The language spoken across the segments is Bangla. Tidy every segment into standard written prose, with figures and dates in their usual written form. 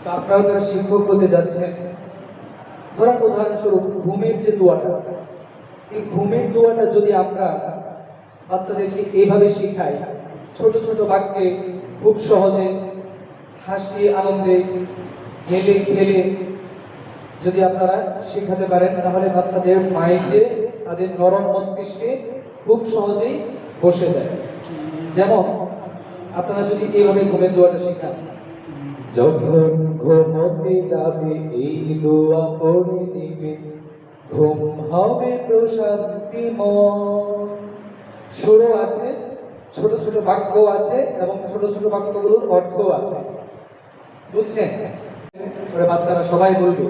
তো আপনারা যারা শিক্ষক হতে যাচ্ছেন, ধরেন উদাহরণস্বরূপ ঘুমের যে দোয়াটা, এই ঘুমের দোয়াটা যদি আমরা বাচ্চাদেরকে এইভাবে শিখাই, ছোট ছোট বাক্যে খুব সহজে হাসি আনন্দে হেলে খেলে যদি আপনারা শেখাতে পারেন, তাহলে বাচ্চাদের মাইন্ডে, তাদের নরম মস্তিষ্কে খুব সহজেই বসে যায়। যেমন আপনারা যদি এইভাবে ঘুমের দোয়াটা শেখান, যখন ঘুমোতে যাবে এই দোয়া পড়ে দিবে, ঘুম হবে প্রশান্তিময়। সুরও আছে, ছোট ছোট বাক্য আছে এবং ছোট ছোট বাক্যগুলোর অর্থ আছে, বুঝছেন? ওরা বাচ্চারা সবাই বলবে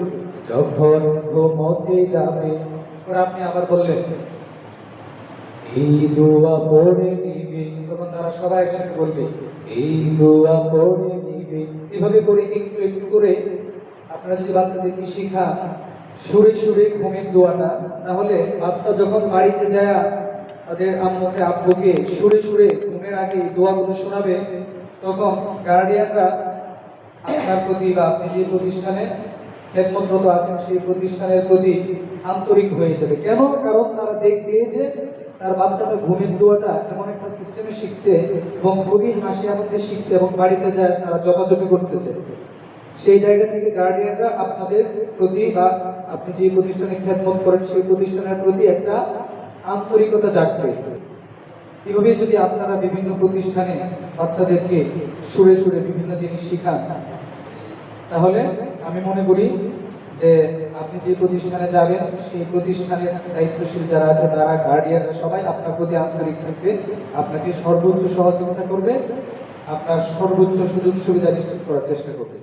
যখন ঘুমোতে যাবে। ওরা আপনি আবার বললেন এই দোয়া পড়ে নিবে, তখন তারা সবাই একসাথে বলবে এই দোয়া পড়ে নিবে। এভাবে করে একটু একটু করে আপনারা যদি বাচ্চাদেরকে শেখান সুরে সুরে ঘুমের দোয়াটা, তাহলে বাচ্চা যখন বাড়িতে যায় তাদের আম্মুকে আব্বুকে সুরে সুরে ঘুমের আগে দোয়াগুলো শোনাবে, তখন গার্ডিয়ানরা আপনার প্রতি বা আপনি যে প্রতিষ্ঠানে খেদমতরত আছেন সেই প্রতিষ্ঠানের প্রতি আন্তরিক হয়ে যাবে। কেন? কারণ তারা দেখবে যে তার বাচ্চাটা ঘুমের দোয়াটা এমন একটা সিস্টেমে শিখছে এবং খুবই হাসি আনন্দে শিখছে এবং বাড়িতে যায় তারা জপাজপি করতেছে। সেই জায়গা থেকে গার্ডিয়ানরা আপনাদের প্রতি বা আপনি যে প্রতিষ্ঠানে খেদমত করেন সেই প্রতিষ্ঠানের প্রতি একটা আন্তরিকতা জাগবে। এভাবে যদি আপনারা বিভিন্ন প্রতিষ্ঠানে বাচ্চাদেরকে সুরে সুরে বিভিন্ন জিনিস শিখান, তাহলে আমি মনে করি যে আপনি যে প্রতিষ্ঠানে যাবেন সেই প্রতিষ্ঠানের দায়িত্বশীল যারা আছে, তারা গার্ডিয়ানরা সবাই আপনার প্রতি আন্তরিক থাকবে, আপনাকে সর্বোচ্চ সহযোগিতা করবে, আপনার সর্বোচ্চ সুযোগ সুবিধা নিশ্চিত করার চেষ্টা করবে।